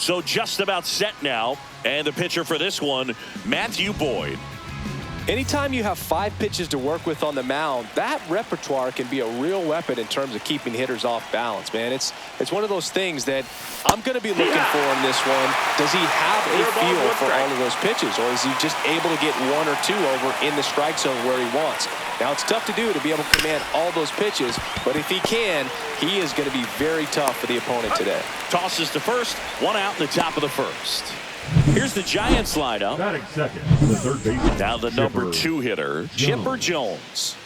So just about set now. And the pitcher for this one, Matthew Boyd. Anytime you have 5 pitches to work with on the mound, that repertoire can be a real weapon in terms of keeping hitters off balance, man. It's one of those things that I'm going to be looking for in this one. Does he have a feel for all of those pitches, or is he just able to get 1 or 2 over in the strike zone where he wants? Now, it's tough to do to be able to command all those pitches, but if he can, he is going to be very tough for the opponent today. Tosses to first, 1 out in the top of the first. Here's the Giants lineup. Batting second, the third baseman. Now the number 2 hitter, Chipper Jones.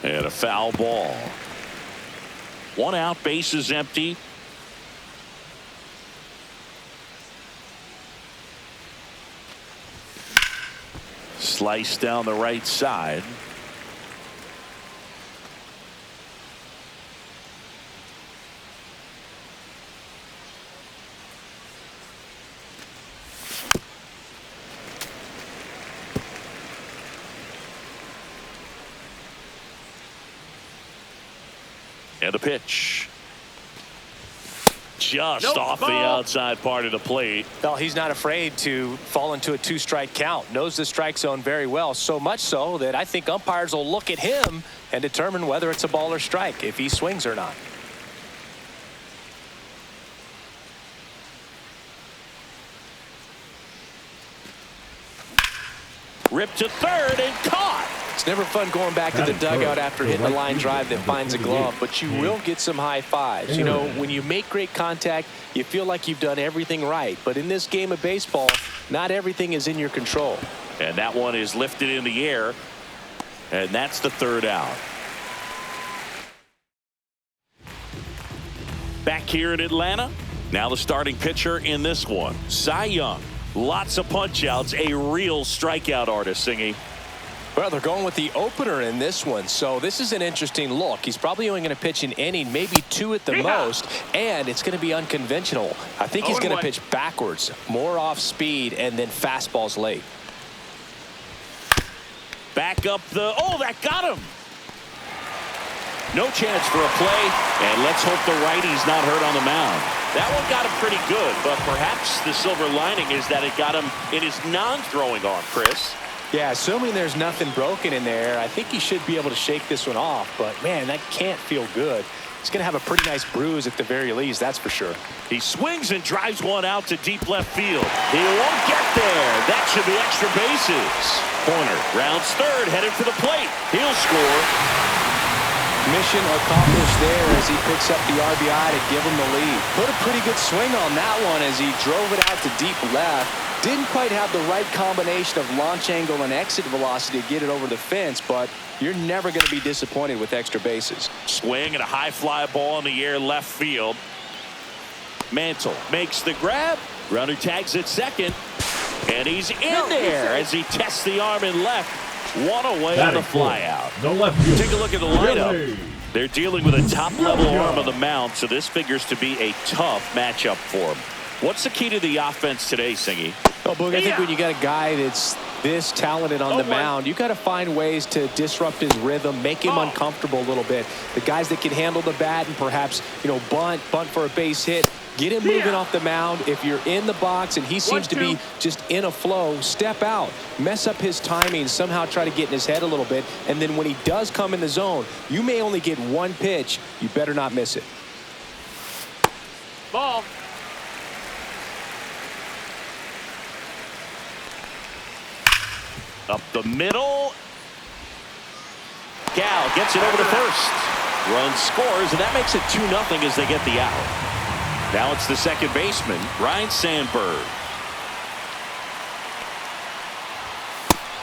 And a foul ball. 1 out, bases empty. Slice down the right side. And a pitch. Just off the outside part of the plate. Well, he's not afraid to fall into a 2-strike count. Knows the strike zone very well. So much so that I think umpires will look at him and determine whether it's a ball or strike, if he swings or not. Ripped to third and caught. It's never fun going back to the dugout after hitting a line drive that finds a glove, but you will get some high fives. You know, when you make great contact, you feel like you've done everything right. But in this game of baseball, not everything is in your control. And that one is lifted in the air. And that's the 3rd out. Back here in Atlanta. Now the starting pitcher in this one, Cy Young. Lots of punch outs, a real strikeout artist, Singy. Well, they're going with the opener in this one, so this is an interesting look. He's probably only going to pitch an inning, maybe 2 at the most, and it's going to be unconventional. I think he's going to pitch backwards, more off speed, and then fastballs late. Back up the, that got him. No chance for a play, and let's hope the righty's not hurt on the mound. That one got him pretty good, but perhaps the silver lining is that it got him in his non-throwing arm, Chris. Yeah, assuming there's nothing broken in there, I think he should be able to shake this one off. But, man, that can't feel good. He's going to have a pretty nice bruise at the very least, that's for sure. He swings and drives one out to deep left field. He won't get there. That should be extra bases. Corner, rounds third, headed for the plate. He'll score. Mission accomplished there as he picks up the RBI to give him the lead. Put a pretty good swing on that one as he drove it out to deep left. Didn't quite have the right combination of launch angle and exit velocity to get it over the fence, but you're never going to be disappointed with extra bases. Swing and a high fly ball in the air left field. Mantle makes the grab. Runner tags at second. And he's in there as he tests the arm in left. 1 away on the fly out. Take a look at the lineup. They're dealing with a top-level arm of the mound, so this figures to be a tough matchup for him. What's the key to the offense today, Singy? Well, Boog, I think when you got a guy that's this talented on the mound, you got to find ways to disrupt his rhythm, make him uncomfortable a little bit. The guys that can handle the bat and perhaps, bunt for a base hit, get him moving off the mound. If you're in the box and he seems to be just in a flow, step out, mess up his timing, somehow try to get in his head a little bit. And then when he does come in the zone, you may only get 1 pitch. You better not miss it. Ball. Up the middle. Gal gets it over to first. Run scores, and that makes it 2-0 as they get the out. Now it's the second baseman, Ryan Sandberg.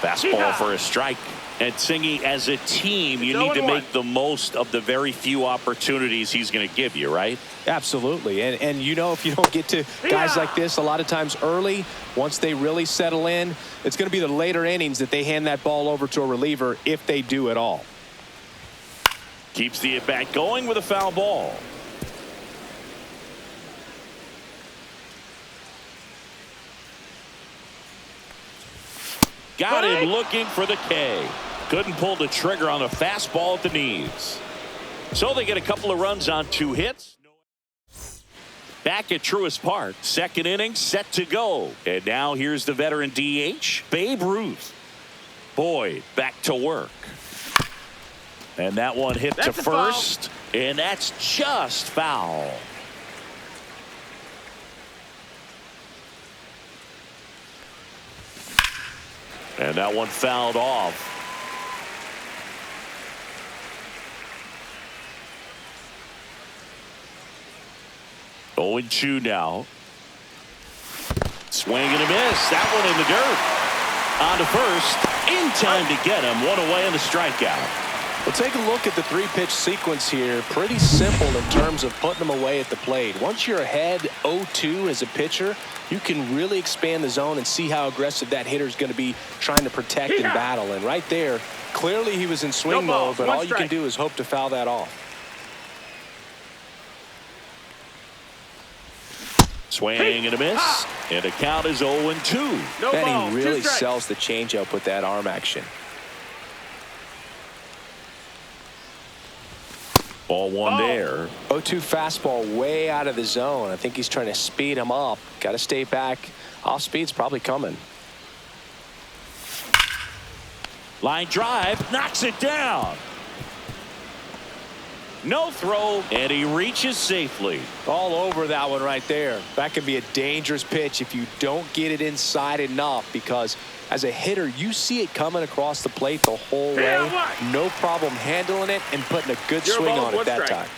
Fastball for a strike. And Singy, as a team, you need to make the most of the very few opportunities he's going to give you, right? Absolutely. And if you don't get to guys like this a lot of times early, once they really settle in, it's going to be the later innings that they hand that ball over to a reliever if they do at all. Keeps the at-bat going with a foul ball. Got him looking for the K. Couldn't pull the trigger on the fastball at the knees. So they get a couple of runs on 2 hits. Back at Truist Park, second inning set to go. And now here's the veteran DH, Babe Ruth. Boyd back to work. And that one hit to first. And that's just foul. And that one fouled off. 0-2 now. Swing and a miss. That one in the dirt. On to first. In time to get him. One away on the strikeout. Well, take a look at the 3-pitch sequence here. Pretty simple in terms of putting them away at the plate. Once you're ahead 0-2 as a pitcher, you can really expand the zone and see how aggressive that hitter is going to be trying to protect and battle. And right there, clearly he was in swing mode, but all you can do is hope to foul that off. Swing and a miss. And the count is 0-2. And he really sells the changeup with that arm action. Ball one there. 0-2 fastball way out of the zone. I think he's trying to speed him up. Got to stay back. Off speed's probably coming. Line drive. Knocks it down. No throw. And he reaches safely. All over that one right there. That can be a dangerous pitch if you don't get it inside enough, because as a hitter, you see it coming across the plate the whole way. No problem handling it and putting a good swing on it that time.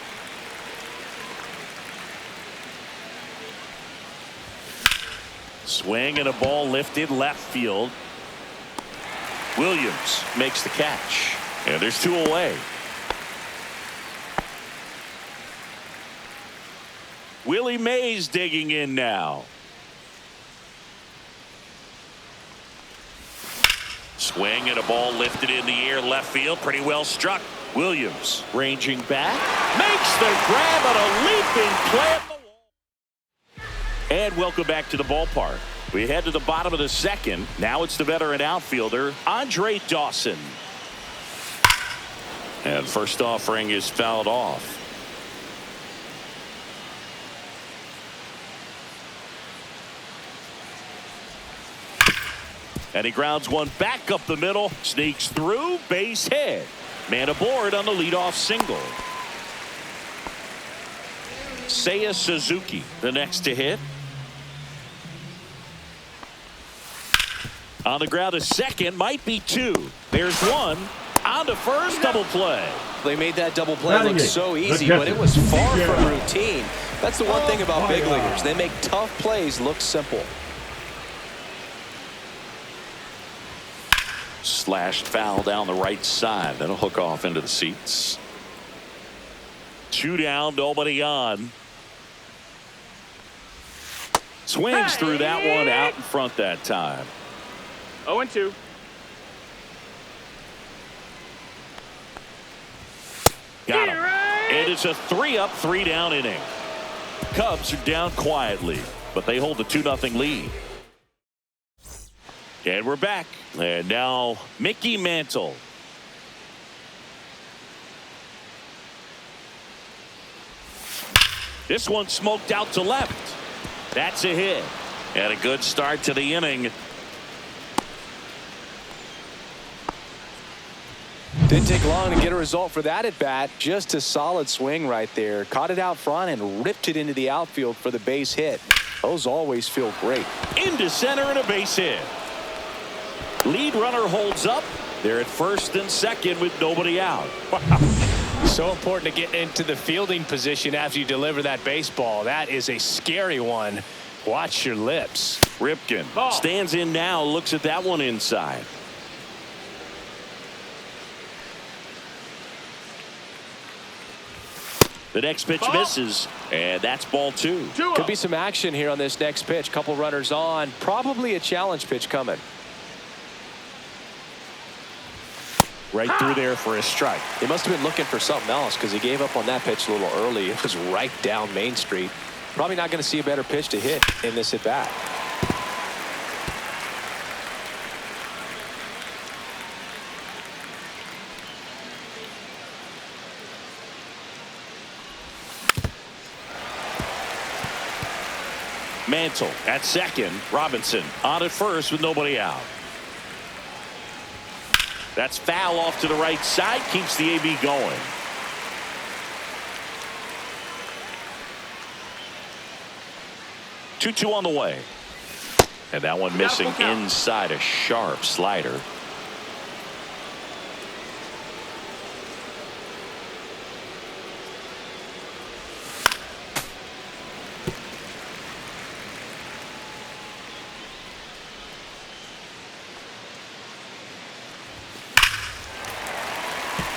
Swing and a ball lifted left field. Williams makes the catch. And there's 2 away. Willie Mays digging in now. Swing and a ball lifted in the air left field. Pretty well struck. Williams ranging back. Makes the grab on a leaping play at the wall. And welcome back to the ballpark. We head to the bottom of the second. Now it's the veteran outfielder, Andre Dawson. And first offering is fouled off. And he grounds one back up the middle. Sneaks through. Base hit. Man aboard on the leadoff single. Seiya Suzuki, the next to hit. On the ground, a second. Might be 2. There's 1. On to first. Double play. They made that double play look so easy, but it was far from routine. That's the one thing about big leaguers. They make tough plays look simple. Slashed foul down the right side. That'll hook off into the seats. 2 down, nobody on. Swings through that one out in front that time. 0-2. Got him. And it's a 3-up, 3-down inning. Cubs are down quietly, but they hold the 2-0 lead. And we're back. And now Mickey Mantle. This one smoked out to left. That's a hit. And a good start to the inning. Didn't take long to get a result for that at bat. Just a solid swing right there. Caught it out front and ripped it into the outfield for the base hit. Those always feel great. Into center and a base hit. Lead runner holds up. They're at first and second with nobody out. Wow. So important to get into the fielding position after you deliver that baseball. That is a scary one. Watch your lips. Ripken stands in now, looks at that one inside. The next pitch misses, and that's ball 2. Could be some action here on this next pitch. Couple runners on. Probably a challenge pitch coming. Right through there for a strike. He must have been looking for something else, because he gave up on that pitch a little early. It was right down Main Street. Probably not going to see a better pitch to hit in this at bat. Mantle at second. Robinson on at first with nobody out. That's foul off to the right side. Keeps the AB going. Two on the way. And that one missing inside a sharp slider.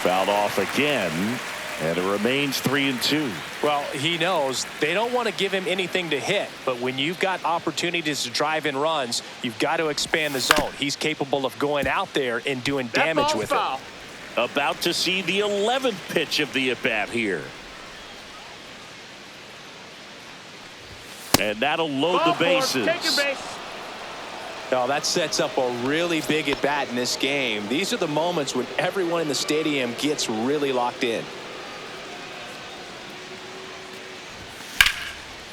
Fouled off again. And it remains 3-2. Well, he knows they don't want to give him anything to hit, but when you've got opportunities to drive in runs, you've got to expand the zone. He's capable of going out there and doing damage with it. About to see the 11th pitch of the at-bat here. And that'll load the bases. Take your base. Now that sets up a really big at-bat in this game. These are the moments when everyone in the stadium gets really locked in.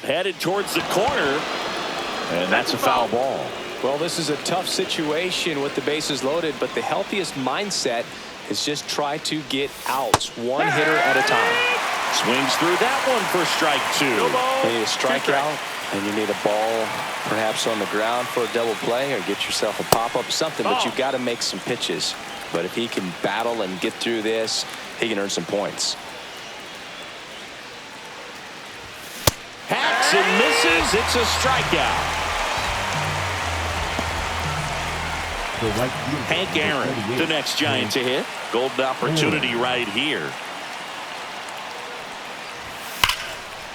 Headed towards the corner, and that's a foul ball. Well, this is a tough situation with the bases loaded, but the healthiest mindset is just try to get outs one hitter at a time. Swings through that one for strike two. You need a strikeout, and you need a ball perhaps on the ground for a double play, or get yourself a pop-up, something, but you've got to make some pitches. But if he can battle and get through this, he can earn some points. Hacks and misses. It's a strikeout. Hank Aaron, the next Giant to hit. Golden opportunity right here.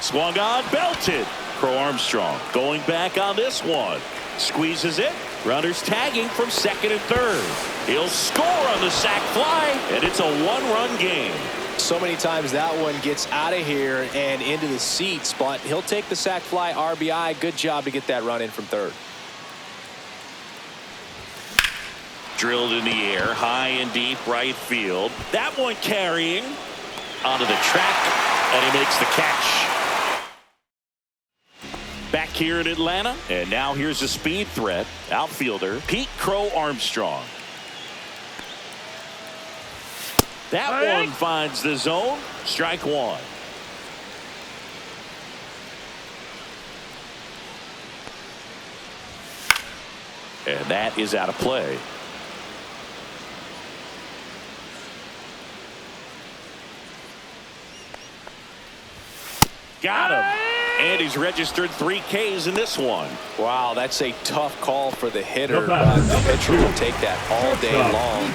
Swung on, belted. Crow Armstrong going back on this one. Squeezes it. Runners tagging from second and third. He'll score on the sac fly, and it's a one-run game. So many times that one gets out of here and into the seats, but he'll take the sac fly RBI. Good job to get that run in from third. Drilled in the air, high and deep right field. That one carrying onto the track, and he makes the catch. Back here in Atlanta, and now here's a speed threat. Outfielder Pete Crow Armstrong. That one finds the zone. Strike one. And that is out of play. Got him. And he's registered 3 Ks in this one. Wow, that's a tough call for the hitter. The pitcher will take that all day long.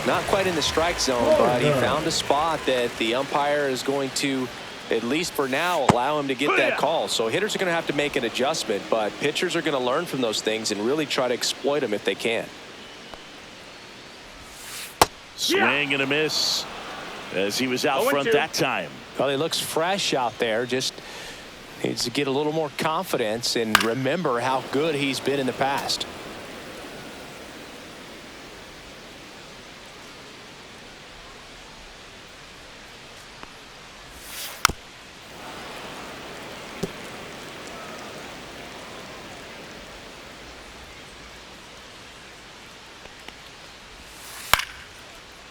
Not quite in the strike zone, but he found a spot that the umpire is going to, at least for now, allow him to get that call. So hitters are going to have to make an adjustment, but pitchers are going to learn from those things and really try to exploit them if they can. Swing and a miss as he was out front that time. Well, he looks fresh out there. Just needs to get a little more confidence and remember how good he's been in the past.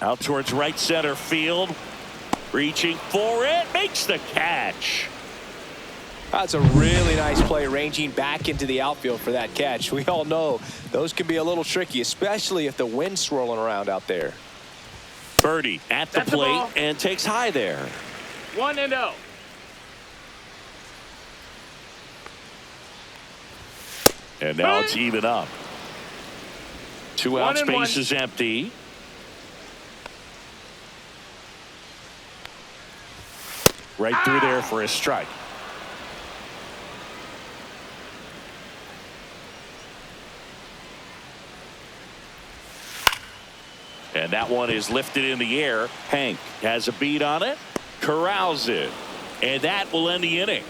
Out towards right center field. Reaching for it. Makes the catch. That's a really nice play, ranging back into the outfield for that catch. We all know those can be a little tricky, especially if the wind's swirling around out there. Birdie at the plate and takes high there. 1-0. And now it's even up. 2 out, space is empty. Right through there for a strike. And that one is lifted in the air. Hank has a beat on it, corrals it, and that will end the inning.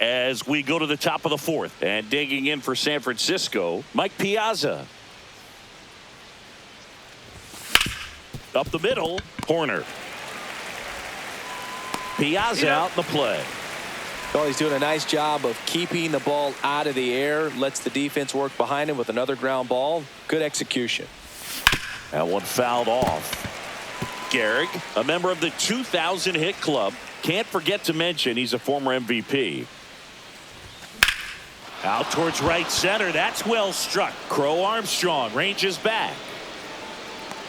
As we go to the top of the fourth, and digging in for San Francisco, Mike Piazza. Up the middle, Horner. Piazza out in the play. Well, he's doing a nice job of keeping the ball out of the air. Lets the defense work behind him with another ground ball. Good execution. That one fouled off. Gehrig, a member of the 2,000 hit club. Can't forget to mention he's a former MVP. Out towards right center. That's well struck. Crow Armstrong ranges back.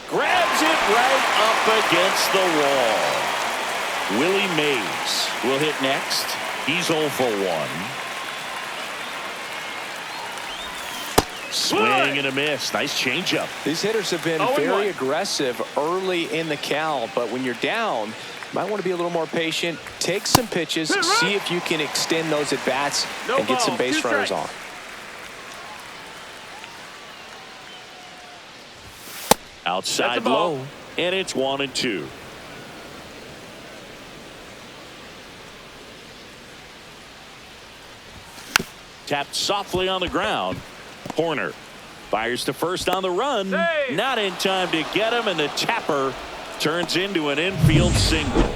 Grabs it right up against the wall. Willie Mays will hit next. He's 0 for 1. Swing and a miss. Nice changeup. These hitters have been very aggressive early in the count, but when you're down, you might want to be a little more patient. Take some pitches, see if you can extend those at bats and get some base runners on. Outside low, and it's 1-2. Tapped softly on the ground. Horner fires to first on the run. Not in time to get him, and the tapper turns into an infield single.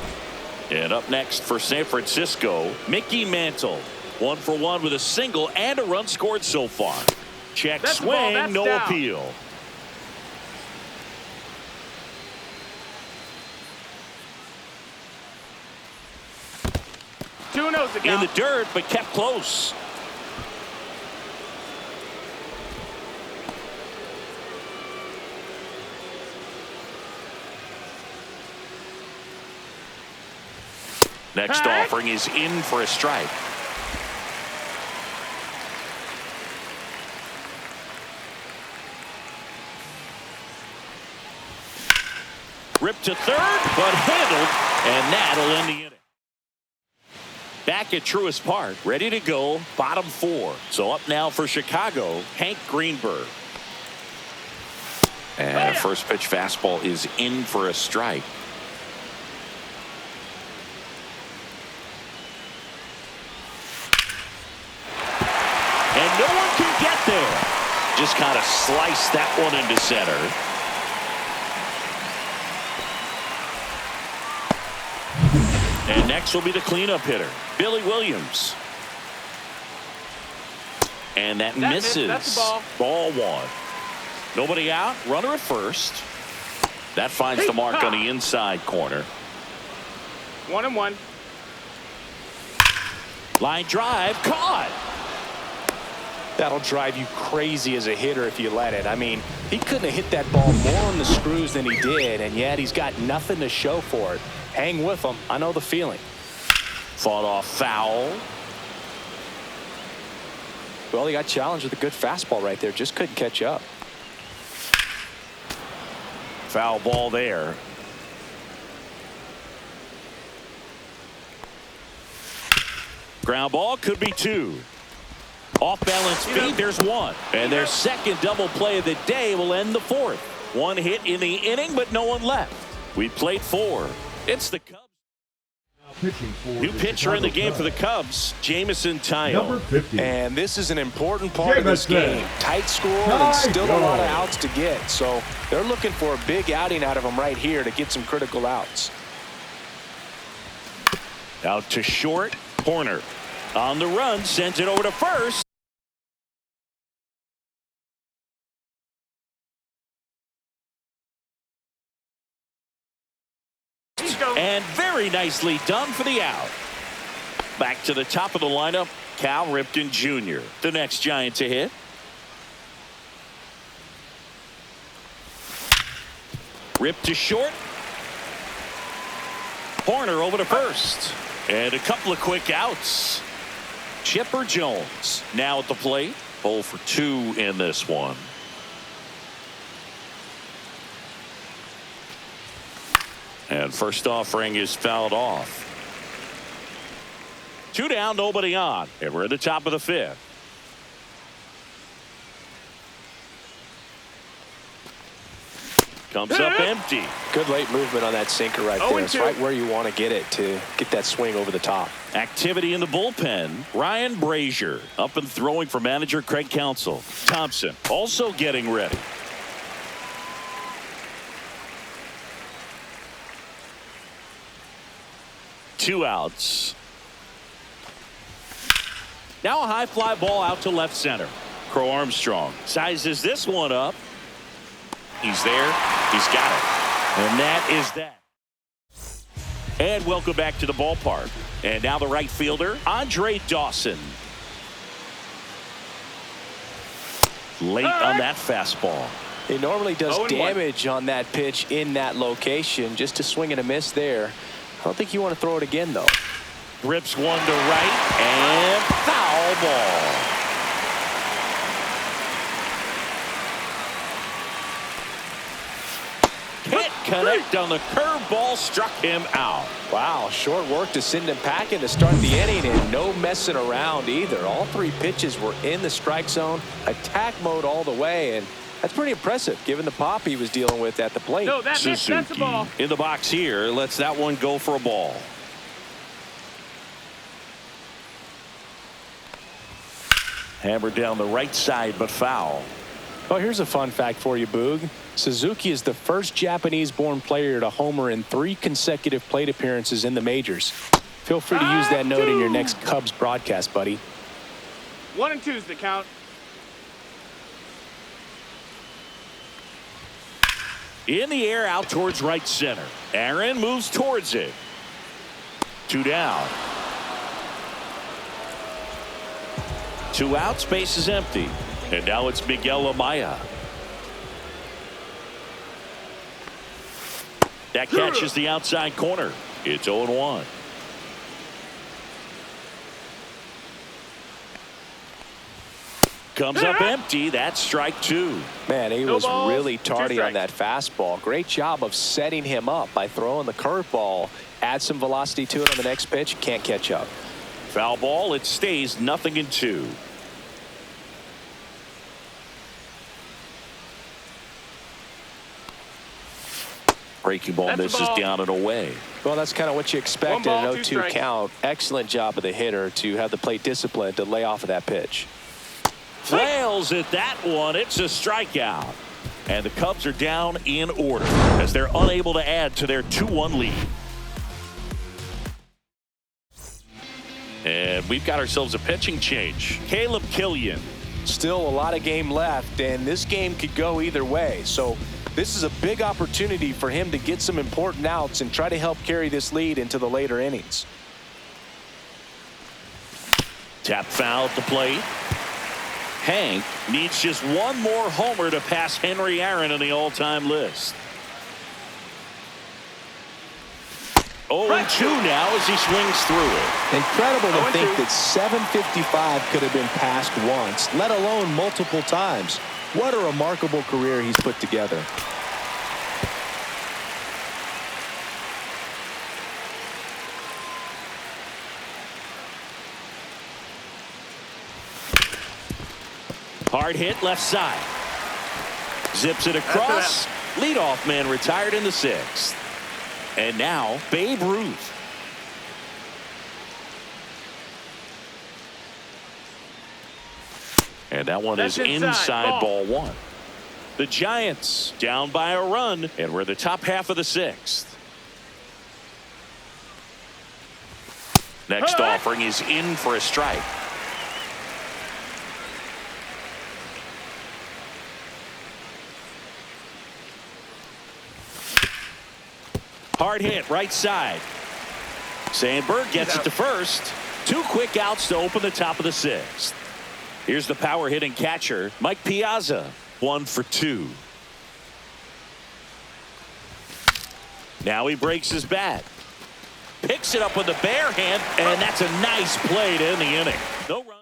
And up next for San Francisco, Mickey Mantle. 1 for 1 with a single and a run scored so far. Check swing, no appeal. In the dirt, but kept close. Next offering is in for a strike. Ripped to third, but handled, and that'll end the inning. Back at Truist Park, ready to go, bottom 4. So up now for Chicago, Hank Greenberg. And first pitch fastball is in for a strike. And no one can get there. Just kind of sliced that one into center. And next will be the cleanup hitter, Billy Williams. And that misses. That's the ball. Ball 1. Nobody out. Runner at first. That finds the mark on the inside corner. 1-1. Line drive caught. That'll drive you crazy as a hitter if you let it. I mean, he couldn't have hit that ball more on the screws than he did, and yet he's got nothing to show for it. Hang with him. I know the feeling. Fought off foul. Well, he got challenged with a good fastball right there. Just couldn't catch up. Foul ball there. Ground ball could be 2. Off balance speed, there's 1. And their second double play of the day will end the 4th. 1 hit in the inning, but no one left. We played 4. It's the Cubs. New pitcher in the game for the Cubs, Jamison Tyone. Number 50. And this is an important part of this game. Tight score and still a lot of outs to get. So they're looking for a big outing out of him right here to get some critical outs. Out to short. Horner on the run, sends it over to first. And very nicely done for the out. Back to the top of the lineup, Cal Ripken Jr., the next Giant to hit. Ripped to short. Horner over to first. And a couple of quick outs. Chipper Jones now at the plate. 0 for 2 in this one. And first offering is fouled off. 2 down, nobody on. And we're at the top of the 5th. Comes up empty. Good late movement on that sinker right there. It's right where you want to get it to get that swing over the top. Activity in the bullpen. Ryan Brazier up and throwing for manager Craig Counsell. Thompson also getting ready. 2 outs. Now a high fly ball out to left center. Crow Armstrong sizes this one up. He's there. He's got it. And that is that. And welcome back to the ballpark. And now the right fielder, Andre Dawson. Late on that fastball. He normally does 0-1. damage on that pitch in that location. Just a swing and a miss there. I don't think you want to throw it again, though. Rips one to right and foul ball. Can't connect on the curveball, struck him out. Wow, short work to send him packing to start the inning, and no messing around either. All 3 pitches were in the strike zone, attack mode all the way, and that's pretty impressive given the pop he was dealing with at the plate. No, that's a Suzuki ball. in the box here, lets that one go for a ball. Hammered down the right side, but foul. Oh, here's a fun fact for you, Boog. Suzuki is the first Japanese-born player to homer in 3 consecutive plate appearances in the majors. Feel free to use that note in your next Cubs broadcast, buddy. 1 and 2's the count. In the air, out towards right center. Aaron moves towards it. 2 down. 2 outs, base is empty. And now it's Miguel Amaya. That catches the outside corner. It's 0-1. Comes up empty. That's strike 2. Man, he No was balls, really 2 tardy on strikes. that fastball. Great job of setting him up by throwing the curveball. Add some velocity to it on the next pitch. Can't catch up. Foul ball. It stays 0-2. Breaking ball That's a misses ball. down and away. Well, that's kind of what you expect in 1 an ball, 2 0-2 strikes. count. Excellent job of the hitter to have the plate discipline to lay off of that pitch. Flails at that one. It's a strikeout. And the Cubs are down in order as they're unable to add to their 2-1 lead. And we've got ourselves a pitching change. Caleb Killian. Still a lot of game left, and this game could go either way. So this is a big opportunity for him to get some important outs and try to help carry this lead into the later innings. Tap foul at the plate. Hank needs just one more homer to pass Henry Aaron on the all-time list. 0-2 now as he swings through it. Incredible to 0-2. think that 755 could have been passed once, let alone multiple times. What a remarkable career he's put together. Hard hit left side. Zips it across. Leadoff man retired in the 6th. And now Babe Ruth. And that one That's is inside ball. ball 1. The Giants down by a run, and we're in the top half of the 6th. Next offering is in for a strike. Hard hit right side. Sandberg gets it to first. 2 quick outs to open the top of the 6th. Here's the power hitting catcher, Mike Piazza. 1 for 2. Now he breaks his bat. Picks it up with the bare hand, and that's a nice play to end the inning. No runs.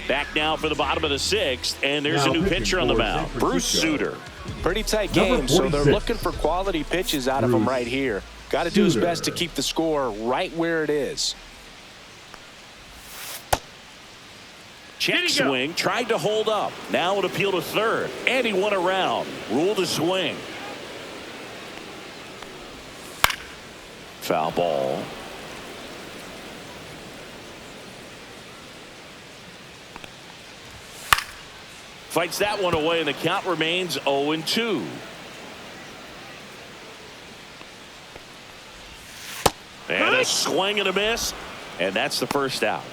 Back now for the bottom of the 6th, and there's Now a new pitching pitcher on the for mound, San Bruce Francisco. Suter. Pretty tight Number game, so they're 46. looking for quality pitches out of him Bruce right here. Got to do his Suter. best to keep the score right where it is. Check swing, tried to hold up. Now an appeal to third, and he went around. Ruled a swing. Foul ball. Fights that one away, and the count remains 0-2. And a swing and a miss, and that's the first out.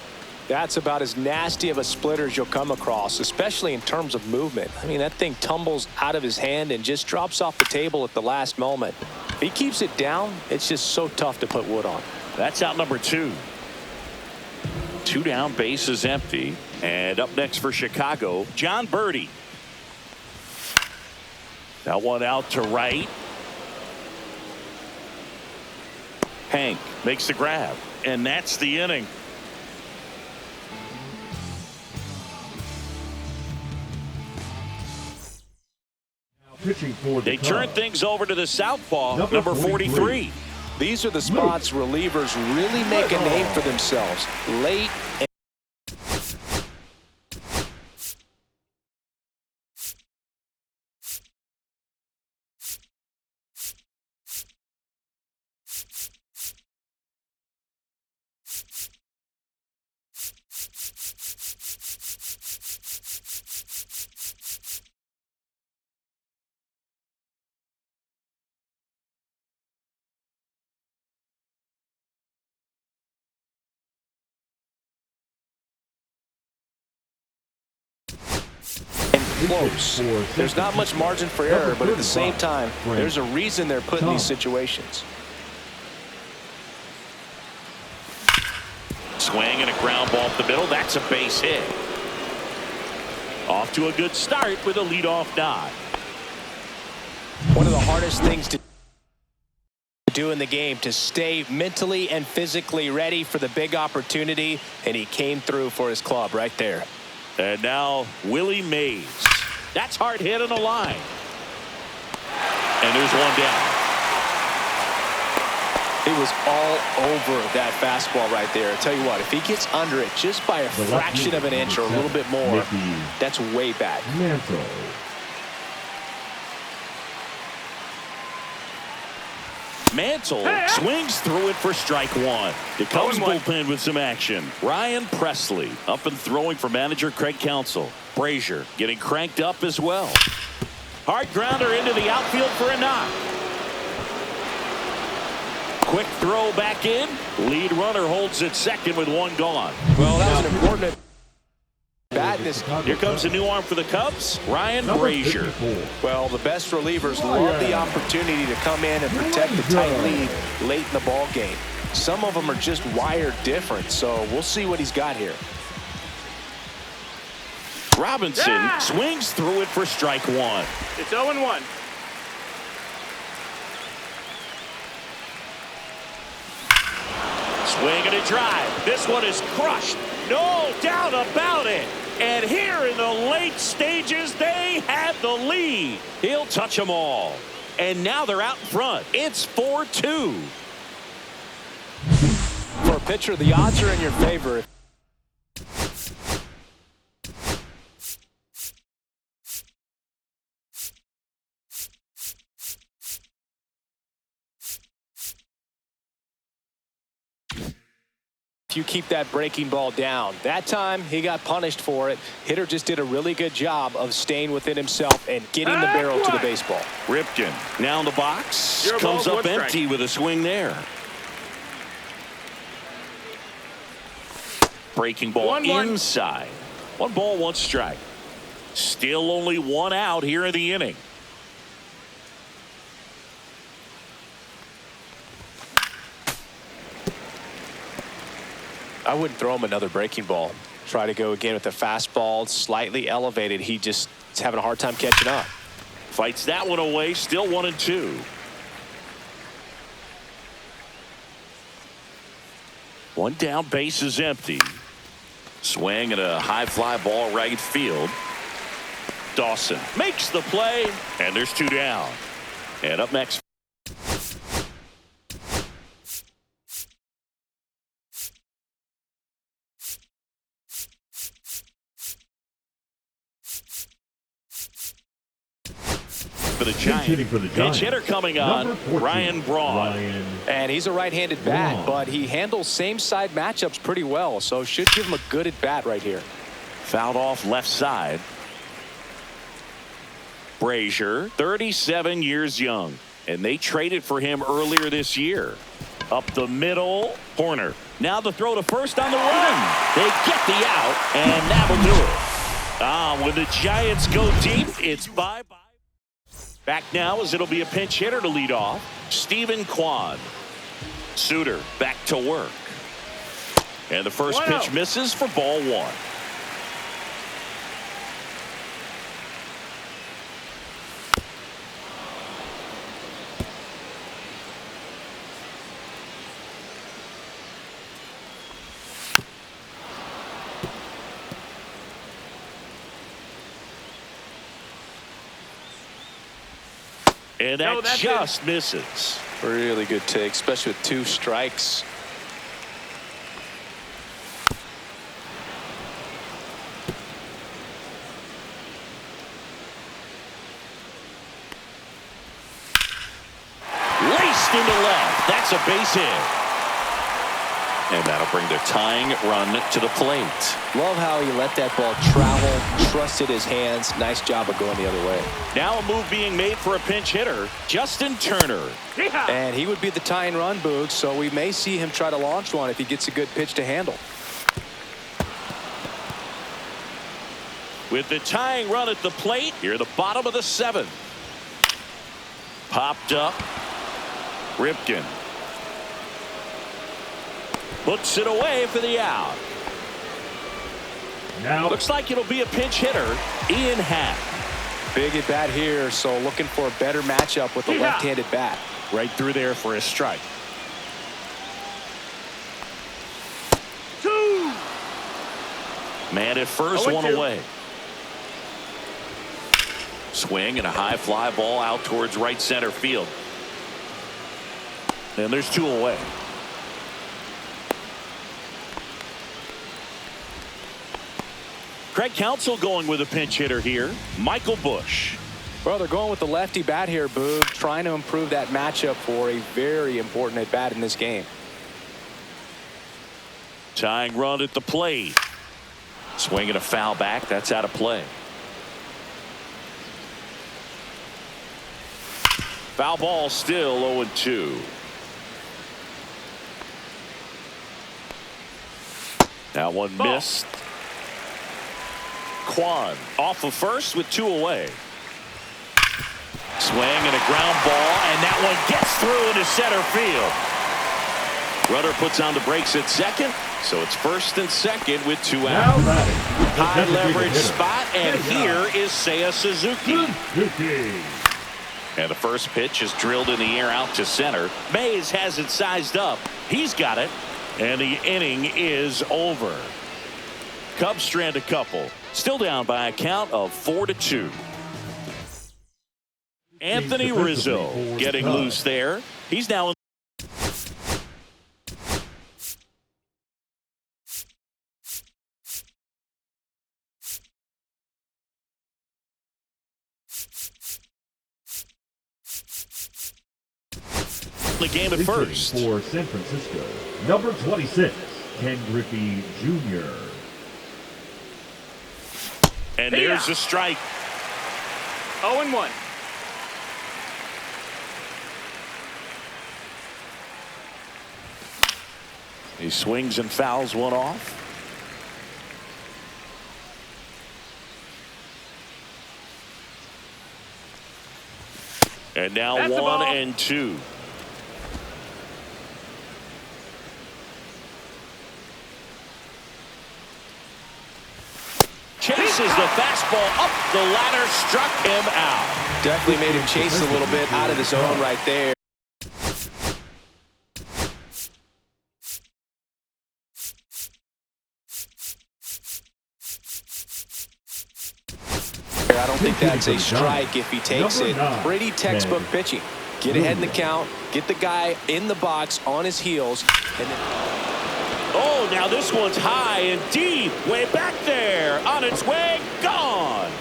That's about as nasty of a splitter as you'll come across, especially in terms of movement. I mean, that thing tumbles out of his hand and just drops off the table at the last moment. If he keeps it down, it's just so tough to put wood on. That's out number 2. 2 down, bases empty. And up next for Chicago, John Birdie. That one out to right. Hank makes the grab, and that's the inning. Pitching for the They turn things over to the southpaw, number 43. These are the spots relievers really make a name for themselves. Late and close. There's not much margin for error, but at the same time, there's a reason they're put in these situations. Swing and a ground ball up the middle. That's a base hit. Off to a good start with a leadoff nod. One of the hardest things to do in the game, to stay mentally and physically ready for the big opportunity, and he came through for his club right there. And now Willie Mays. That's hard hit on the line. And there's one down. It was all over that fastball right there. I tell you what, if he gets under it just by a fraction of an inch or a little bit more, that's way back. Mantle swings through it for strike one. It comes bullpen with some action. Ryan Presley up and throwing for manager Craig Counsell. Brazier getting cranked up as well. Hard grounder into the outfield for a knock. Quick throw back in. Lead runner holds at second with one gone. Well, that was an important badness. Here comes a new arm for the Cubs, Ryan Brazier. Well, the best relievers love the opportunity to come in and protect the tight lead late in the ball game. Some of them are just wired different, so we'll see what he's got here. Robinson swings through it for strike one. It's 0-1. Swing and a drive. This one is crushed. No doubt about it. And here in the late stages, they have the lead. He'll touch them all. And now they're out in front. It's 4-2. For a pitcher, the odds are in your favor. You keep that breaking ball down. That time he got punished for it. Hitter just did a really good job of staying within himself and getting the barrel to the baseball. Ripken now in the box. Comes up empty with a swing there. Breaking ball inside. 1 ball, 1 strike. Still only 1 out here in the inning. I wouldn't throw him another breaking ball. Try to go again with the fastball, slightly elevated. He just is having a hard time catching up. Fights that one away, still 1-2. 1 down, base is empty. Swing and a high fly ball right field. Dawson makes the play, and there's 2 down. And up next. for the hitting for the Giants. Pinch Giants. hitter coming on, Number 14, Ryan Braun. And he's a right-handed bat, but he handles same-side matchups pretty well, so should give him a good at-bat right here. Fouled off left side. Brazier, 37 years young, and they traded for him earlier this year. Up the middle, Horner. Now the throw to first on the run. They get the out, and that'll do it. When the Giants go deep, it's bye-bye. Back now as it'll be a pinch hitter to lead off. Stephen Kwan. Suter back to work. And the first pitch misses for ball one. And that just misses. Really good take, especially with 2 strikes. Laced into left. That's a base hit. And that'll bring the tying run to the plate. Love how he let that ball travel, trusted his hands. Nice job of going the other way. Now a move being made for a pinch hitter, Justin Turner. And he would be the tying run, Boog, so we may see him try to launch one if he gets a good pitch to handle. With the tying run at the plate, here the bottom of the 7th. Popped up. Ripken. Puts it away for the out. Now looks like it'll be a pinch hitter, Ian Happ. Big at bat here, so looking for a better matchup with the left-handed bat. Right through there for a strike. 2. Man at first, 1 away. Swing and a high fly ball out towards right center field. And there's 2 away. Craig Counsell going with a pinch hitter here, Michael Busch. Well, they're going with the lefty bat here, Boog, trying to improve that matchup for a very important at bat in this game. Tying run at the plate. Swinging a foul back. That's out of play. Foul ball still 0-2. That one missed. Kwan off of first with 2 away. Swing and a ground ball, and that one gets through into center field. Rudder puts on the brakes at second, so it's first and second with 2 out. High leverage spot, and here is Seiya Suzuki. And the first pitch is drilled in the air out to center. Mays has it sized up. He's got it, and the inning is over. Cubs strand a couple. Still down by a count of 4-2. Anthony Rizzo getting loose there. He's now in. The game at first. For San Francisco, number 26, Ken Griffey Jr. And there's a strike. 0-1. He swings and fouls one off. And now 1-2. Chases the fastball up the ladder, struck him out. Definitely made him chase a little bit out of the zone right there. I don't think that's a strike if he takes it. Pretty textbook pitching. Get ahead in the count, get the guy in the box on his heels, and then... Oh, now this one's high and deep, way back there, on its way, gone.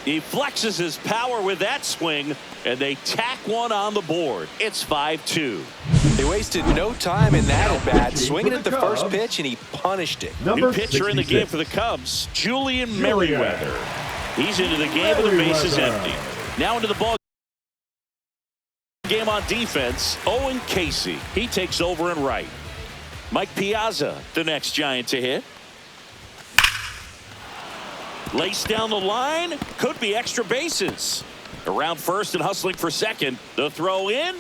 He flexes his power with that swing, and they tack one on the board. It's 5-2. They wasted no time in that at bat, swinging at the first pitch, and he punished it. New pitcher in the game for the Cubs, Julian Merriweather. He's into the game with the bases empty. Now into the ball game on defense, Owen Casey. He takes over in right. Mike Piazza, the next Giant to hit. Lace down the line, could be extra bases. Around first and hustling for second. The throw in,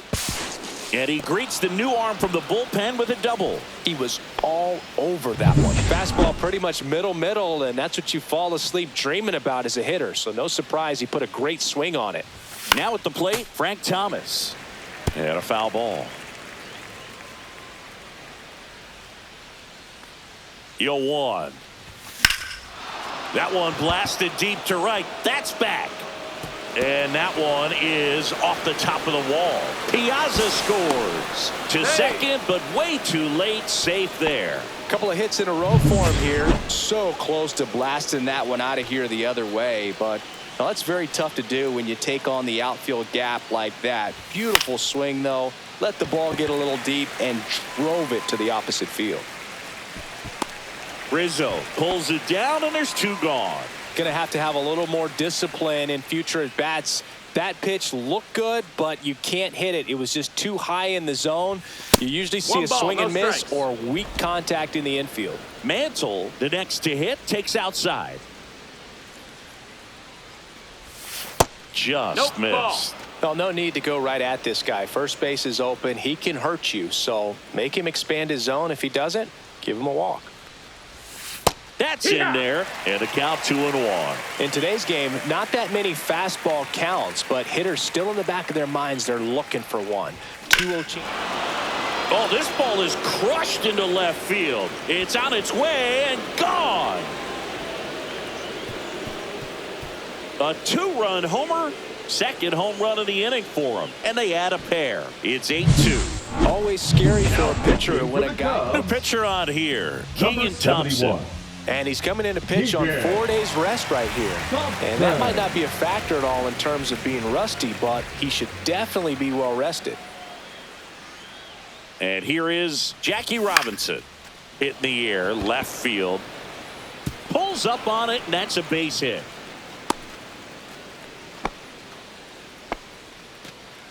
and he greets the new arm from the bullpen with a double. He was all over that one. Fastball pretty much middle, and that's what you fall asleep dreaming about as a hitter. So no surprise he put a great swing on it. Now at the plate, Frank Thomas. And a foul ball. 0-1. That one blasted deep to right. That's back. And that one is off the top of the wall. Piazza scores to second, but way too late. Safe there. Couple of hits in a row for him here. So close to blasting that one out of here the other way, but well, that's very tough to do when you take on the outfield gap like that. Beautiful swing, though. Let the ball get a little deep and drove it to the opposite field. Rizzo pulls it down, and there's two gone. Going to have a little more discipline in future at bats. That pitch looked good, but you can't hit it. It was just too high in the zone. You usually see a swing and miss or weak contact in the infield. Mantle, the next to hit, takes outside. Just missed. Well, no need to go right at this guy. First base is open. He can hurt you, so make him expand his zone. If he doesn't, give him a walk. That's in there, and the count 2-1. In today's game, not that many fastball counts, but hitters still in the back of their minds, they're looking for one. 2-0 change. Oh, this ball is crushed into left field. It's on its way and gone. A two-run homer, second home run of the inning for him, and they add a pair. It's 8-2. Always scary for a pitcher when a guy. New pitcher on here, Keegan Thompson. And he's coming in to pitch on 4 days rest right here. And that might not be a factor at all in terms of being rusty, but he should definitely be well rested. And here is Jackie Robinson. Hit in the air, left field. Pulls up on it, and that's a base hit.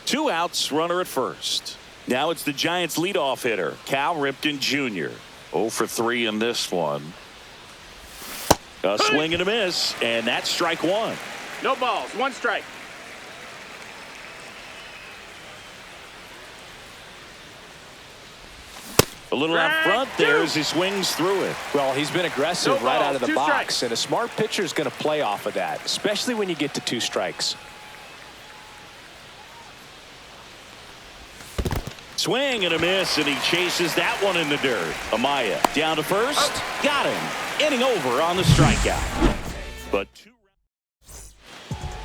2 outs, runner at first. Now it's the Giants' leadoff hitter, Cal Ripken Jr. 0 for 3 in this one. A swing and a miss, and that's strike one. No balls, 1 strike. A little out front there as he swings through it. Well, he's been aggressive right out of the 2 box, strikes. and a smart pitcher is going to play off of that, especially when you get to 2 strikes. Swing and a miss, and he chases that one in the dirt. Amaya down to first. Got him. Inning over on the strikeout. But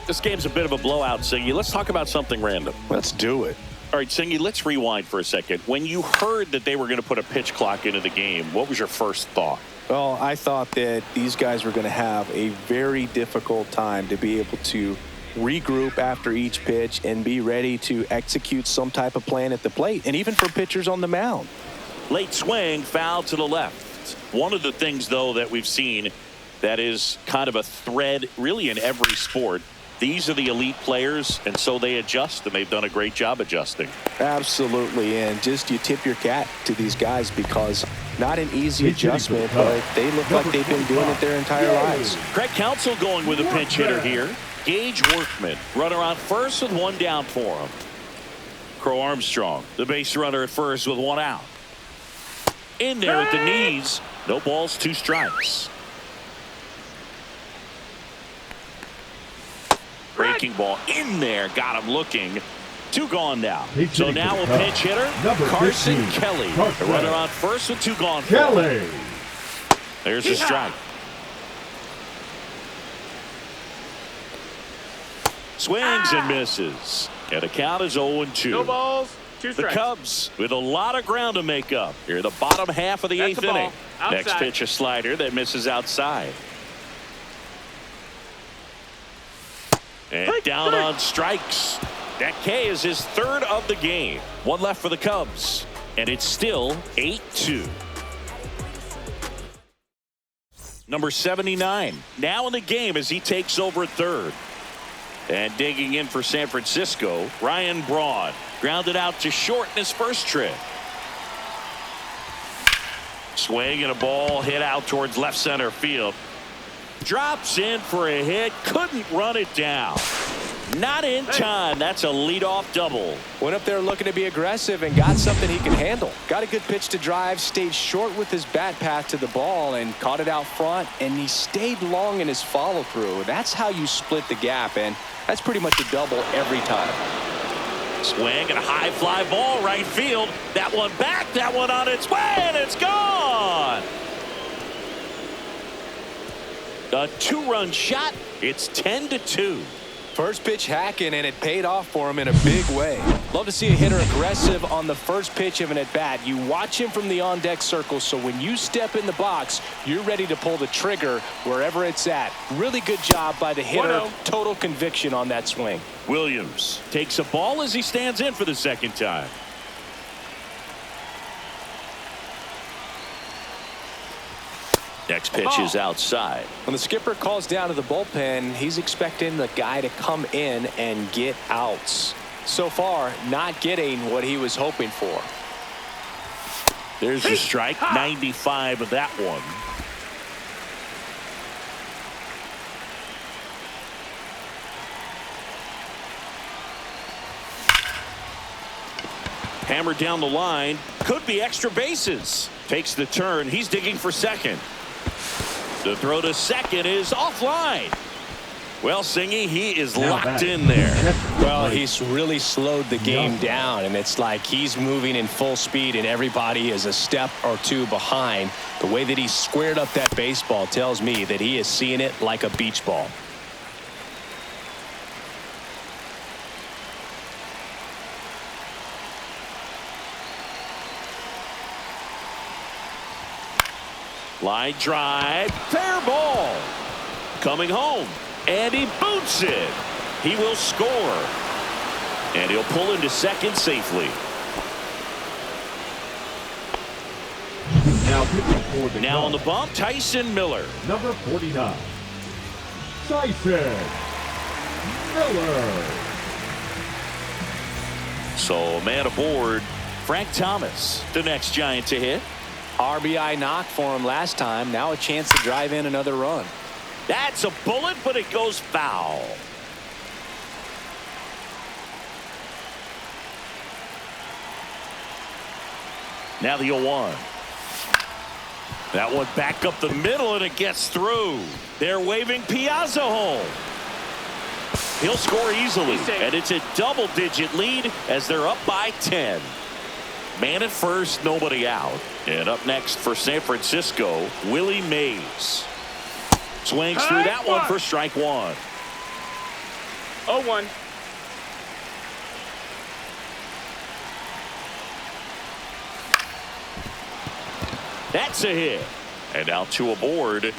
this game's a bit of a blowout, Singy. Let's talk about something random. Let's do it. All right, Singy, let's rewind for a second. When you heard that they were going to put a pitch clock into the game, what was your first thought? Well, I thought that these guys were going to have a very difficult time to be able to regroup after each pitch and be ready to execute some type of plan at the plate, and even for pitchers on the mound. Late swing, foul to the left. One of the things, though, that we've seen that is kind of a thread really in every sport. These are the elite players, and so they adjust, and they've done a great job adjusting. Absolutely, and just you tip your cap to these guys because not an easy adjustment, but they look like they've been doing it their entire lives. Craig Counsell going with a pinch hitter here. Gage Workman, runner on first with 1 down for him. Crow Armstrong, the base runner at first with 1 out. In there at the knees, no balls, 2 strikes. Breaking ball in there, got him looking. 2 gone now. So now a pinch hitter, Carson Kelly. The runner on first with 2 gone for him. There's a strike. Swings and misses. And the count is 0-2. No balls, 2 The strikes. Cubs with a lot of ground to make up. Here, the bottom half of the That's 8th a ball. inning. Next Outside. pitch, a slider that misses outside. And down on strikes. That K is his third of the game. One left for the Cubs. And it's still 8-2. Number 79 now in the game as he takes over at third. And digging in for San Francisco, Ryan Braun. Grounded out to short in his first trip. Swing and a ball hit out towards left center field. Drops in for a hit. Couldn't run it down. Not in time. That's a leadoff double. Went up there looking to be aggressive and got something he can handle. Got a good pitch to drive, stayed short with his bat path to the ball and caught it out front, and he stayed long in his follow through. That's how you split the gap, and that's pretty much a double every time. Swing and a high fly ball right field. That one back, that one on its way, and it's gone. A two-run shot. It's 10-2. First pitch hacking, and it paid off for him in a big way. Love to see a hitter aggressive on the first pitch of an at-bat. You watch him from the on-deck circle, so when you step in the box, you're ready to pull the trigger wherever it's at. Really good job by the hitter. 1-0. Total conviction on that swing. Williams takes a ball as he stands in for the second time. Next pitch is outside. When the skipper calls down to the bullpen, he's expecting the guy to come in and get outs. So far, not getting what he was hoping for. There's a strike. 95 of that one. Hammered down the line. Could be extra bases. Takes the turn. He's digging for second. The throw to second is offline. Well, Singy, he is locked in there. Well, he's really slowed the game down, and it's like he's moving in full speed, and everybody is a step or two behind. The way that he squared up that baseball tells me that he is seeing it like a beach ball. Line drive, fair ball. Coming home, and he boots it. He will score. And he'll pull into second safely. Now on the bump, Tyson Miller. Number 49, Tyson Miller. So a man aboard, Frank Thomas, the next Giant to hit. RBI knock for him last time. Now a chance to drive in another run. That's a bullet, but it goes foul. Now the 0-1. That one back up the middle, and it gets through. They're waving Piazza home. He'll score easily, and it's a double-digit lead as they're up by 10. Man at first, nobody out. And up next for San Francisco, Willie Mays. Swings through that one for strike one. 0-1. That's a hit. And now two aboard.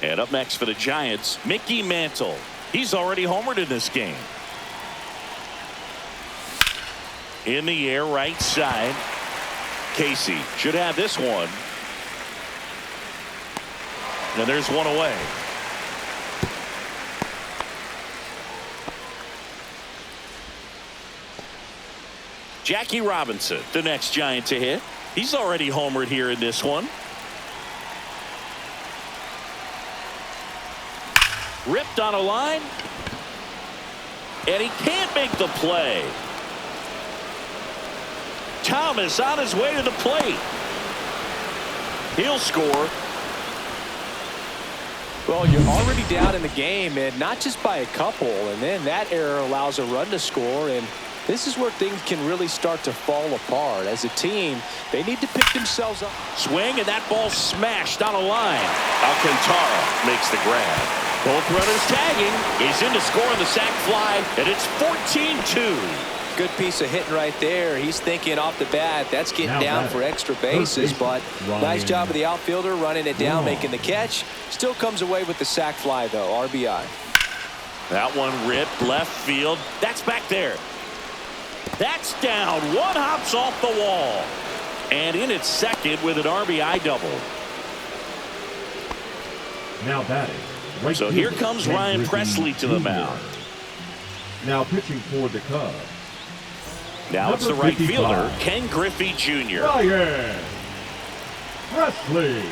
And up next for the Giants, Mickey Mantle. He's already homered in this game. In the air, right side. Casey should have this one. And there's one away. Jackie Robinson, the next Giant to hit. He's already homered here in this one. Ripped on a line. And he can't make the play. Thomas on his way to the plate. He'll score. Well, you're already down in the game, and not just by a couple, and then that error allows a run to score, and this is where things can really start to fall apart. As a team, they need to pick themselves up. Swing, and that ball smashed on a line. Alcantara makes the grab. Both runners tagging. He's in to score on the sac fly, and it's 14-2. Good piece of hitting right there. He's thinking off the bat, that's getting Now down batting, for extra bases, but nice job of the outfielder running it down, making the catch. Still comes away with the sac fly, though. RBI. That one ripped left field. That's back there. That's down. One hops off the wall. And in at second with an RBI double. Now batting. Right So here comes Ken Ryan Griffey Presley to the Jr. mound. Now pitching for the Cubs. Now it's the Number right 55. fielder, Ken Griffey Jr. Ryan Presley.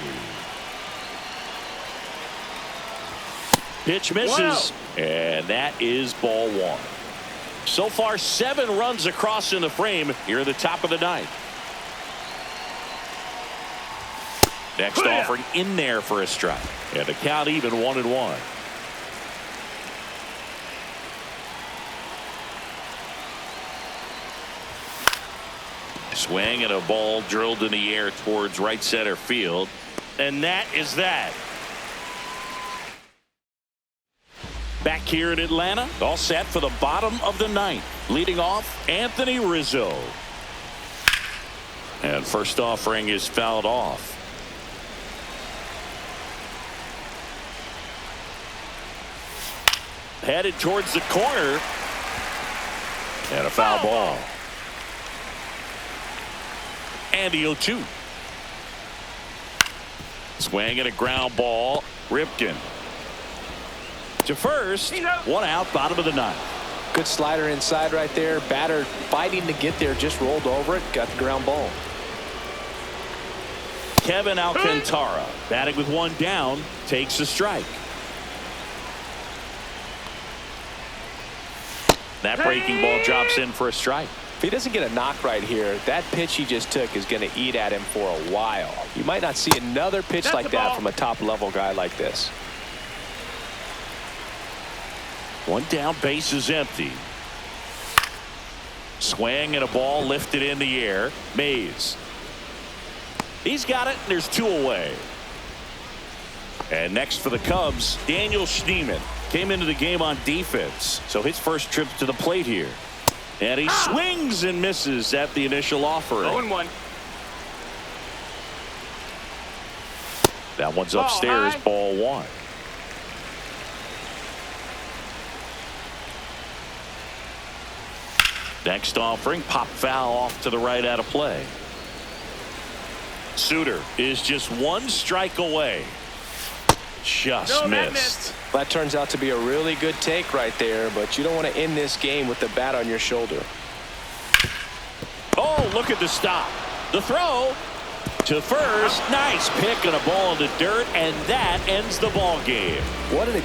Pitch misses. And that is ball one. So far, 7 runs across in the frame here at the top of the ninth. Next offering in there for a strike. And the count even 1-1. Swing and a ball drilled in the air towards right center field. And that is that. Back here in Atlanta, all set for the bottom of the ninth. Leading off, Anthony Rizzo. And first offering is fouled off. Headed towards the corner. And a foul ball. And the 0-2. Swing and a ground ball. Ripken to first. One out, bottom of the ninth. Good slider inside right there. Batter fighting to get there, just rolled over it, got the ground ball. Kevin Alcantara batting with one down, takes a strike. That breaking ball drops in for a strike. If he doesn't get a knock right here, that pitch he just took is going to eat at him for a while. You might not see another pitch like that from a top-level guy like this. One down, base is empty. Swing and a ball lifted in the air. Mays. He's got it, and there's 2 away. And next for the Cubs, Daniel Schneemann. Came into the game on defense, so his first trip to the plate here. And he swings and misses at the initial offering. 0-1. That one's upstairs, ball one. Next offering, pop foul off to the right out of play. Suter is just 1 strike away. Just missed. That turns out to be a really good take right there, but you don't want to end this game with the bat on your shoulder. Oh, look at the stop. The throw to first. Nice pick and a ball in the dirt, and that ends the ball game. What an